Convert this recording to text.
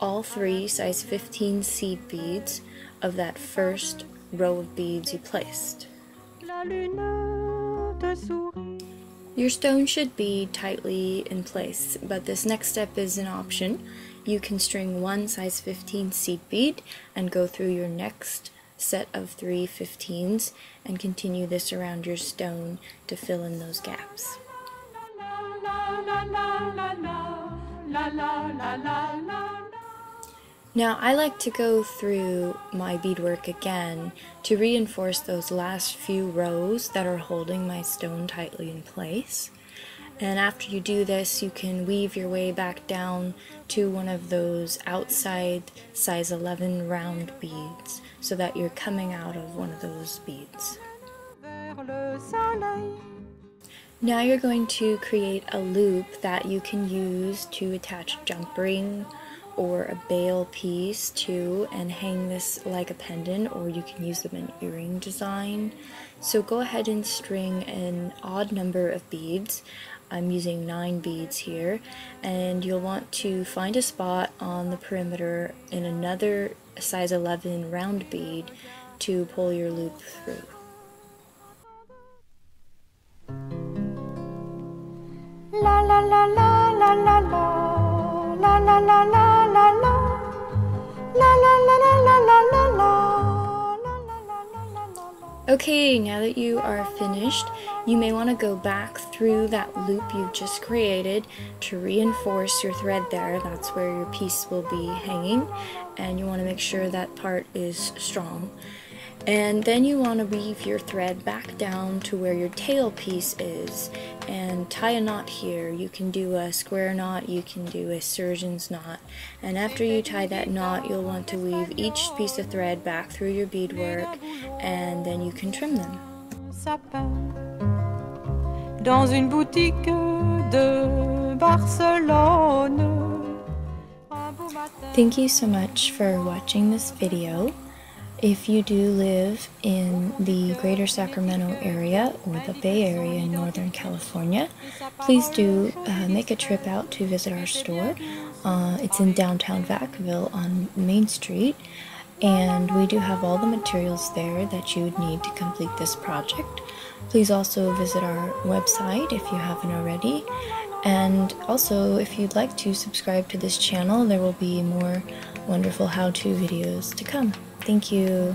all 3 size 15 seed beads of that first row of beads you placed. Your stone should be tightly in place, but this next step is an option. You can string 1 size 15 seed bead and go through your next set of 3 15s and continue this around your stone to fill in those gaps. Now I like to go through my beadwork again to reinforce those last few rows that are holding my stone tightly in place. And after you do this, you can weave your way back down to one of those outside size 11 round beads so that you're coming out of one of those beads. Now you're going to create a loop that you can use to attach a jump ring or a bail piece to and hang this like a pendant, or you can use them in earring design. So go ahead and string an odd number of beads. I'm using 9 beads here, and you'll want to find a spot on the perimeter in another size 11 round bead to pull your loop through. La la la la la la la la la la la la la la la la la la la. Okay, now that you are finished, you may want to go back through that loop you've just created to reinforce your thread there. That's where your piece will be hanging, and you want to make sure that part is strong. And then you want to weave your thread back down to where your tail piece is and tie a knot here. You can do a square knot, you can do a surgeon's knot, and after you tie that knot you'll want to weave each piece of thread back through your beadwork, and then you can trim them. Dans une boutique de Barcelone. Thank you so much for watching this video. If you do live in the greater Sacramento area or the Bay Area in Northern California, please do make a trip out to visit our store. It's in downtown Vacaville on Main Street, and we do have all the materials there that you would need to complete this project. Please also visit our website if you haven't already, and also if you'd like to subscribe to this channel, there will be more wonderful how-to videos to come. Thank you.